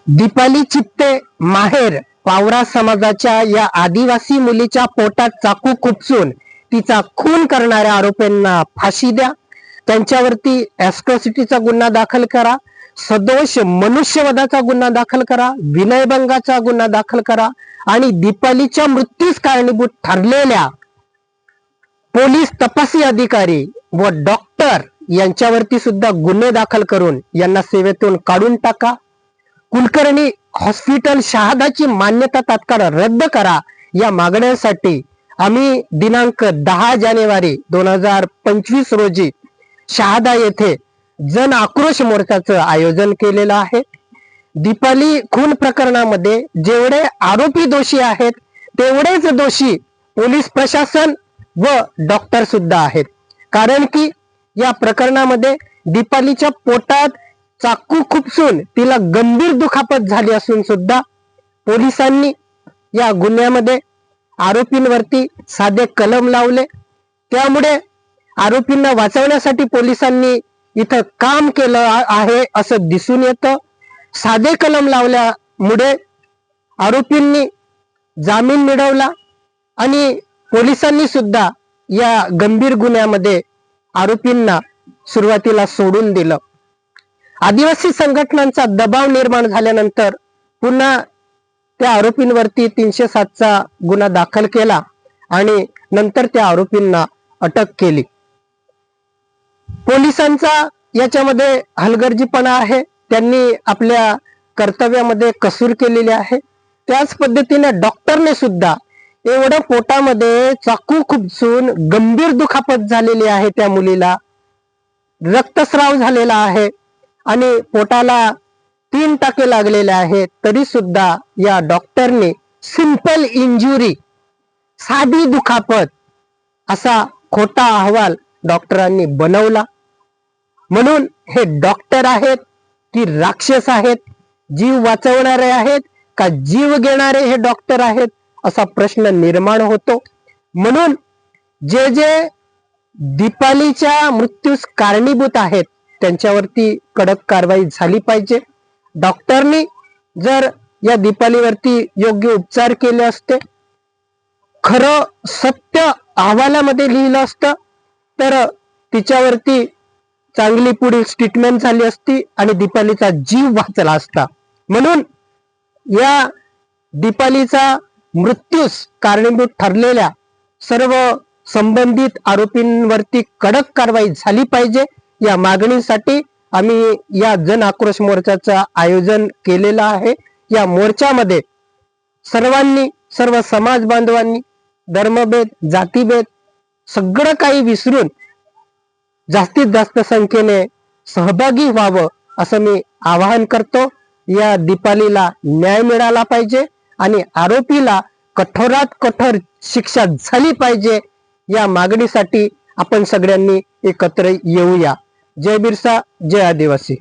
दीपाली चित्ते माहेर पावरा समाजाच्या या आदिवासी मुलीच्या पोटात चाकू खुपसून तिचा खून करणाऱ्या आरोपींना फाशी द्या, त्यांच्यावरती ॲट्रॉसिटीचा गुन्हा दाखल करा, सदोष मनुष्यवधाचा गुन्हा दाखल करा, विनयभंगाचा गुन्हा दाखल करा आणि दीपालीच्या मृत्यूस कारणीभूत ठरलेल्या पोलीस तपासी अधिकारी व डॉक्टर यांच्यावरती सुद्धा गुन्हे दाखल करून यांना सेवेतून काढून टाका. कुलकर्णी हॉस्पिटल शहादाची मान्यता तात्काळ रद्द करा या मागण्यांसाठी आम्ही दिनांक 10 जानेवारी 2025 रोजी शहादा येथे जन आक्रोश मोर्चाचं आयोजन केलेलं आहे. दीपाली खून प्रकरणामध्ये जेवढे आरोपी दोषी आहेत तेवढेच दोषी पोलीस प्रशासन व डॉक्टर सुद्धा आहेत. कारण की या प्रकरणामध्ये दीपालीच्या पोटात चाकू खुपसून तिला गंभीर दुखापत झाली असून सुद्धा पोलिसांनी या गुन्ह्यामध्ये आरोपींवरती साधे कलम लावले. त्यामुळे आरोपींना वाचवण्यासाठी पोलिसांनी इथं काम केलं आहे असं दिसून येतं. साधे कलम लावल्यामुळे आरोपींनी जामीन मिळवला आणि पोलिसांनी सुद्धा या गंभीर गुन्ह्यामध्ये आरोपींना सुरुवातीला सोडून दिलं. आदिवासी संघटनांचा दबाव निर्माण झाल्यानंतर पुन्हा त्या आरोपींवरती 307चा गुन्हा दाखल केला आणि नंतर त्या आरोपींना अटक केली. पोलिसांचा याच्यामध्ये हलगर्जीपणा आहे, त्यांनी आपल्या कर्तव्यामध्ये कसूर केलेली आहे. त्याच पद्धतीने डॉक्टरने सुद्धा एवढ्या पोटामध्ये चाकू खुपसून गंभीर दुखापत झालेली आहे, त्या मुलीला रक्तस्राव झालेला आहे आणि पोटाला 3 टाके लागलेले आहेत, तरी सुद्धा या डॉक्टरने सिंपल इंजुरी, साधी दुखापत असा खोटा अहवाल डॉक्टरांनी बनवला. म्हणून हे डॉक्टर आहेत की राक्षस आहेत, जीव वाचवणारे आहेत का जीव घेणारे हे डॉक्टर आहेत असा प्रश्न निर्माण होतो. म्हणून जे जे दीपालीच्या मृत्यूस कारणीभूत आहेत त्यांच्यावरती कडक कारवाई झाली पाहिजे. डॉक्टरनी जर या दीपालीवरती योग्य उपचार केले असते, खरं सत्य अहवालामध्ये लिहिलं असतं, तर तिच्यावरती चांगली पुढील ट्रीटमेंट झाली असती आणि दीपालीचा जीव वाचला असता. म्हणून या दीपालीचा मृत्यूस कारणीभूत ठरलेल्या सर्व संबंधित आरोपींवरती कडक कारवाई झाली पाहिजे या मागणीसाठी आम्ही या जन आक्रोश मोर्चाचं आयोजन केलेलं आहे. या मोर्चामध्ये सर्वांनी, सर्व समाज बांधवांनी धर्मभेद, जातीभेद सगळं काही विसरून जास्तीत जास्त संख्येने सहभागी व्हावं असं मी आवाहन करतो. या दीपालीला न्याय मिळाला पाहिजे आणि आरोपीला कठोरात कठोर शिक्षा झाली पाहिजे या मागणीसाठी आपण सगळ्यांनी एकत्र येऊया. जय बिरसा, जय आदिवासी.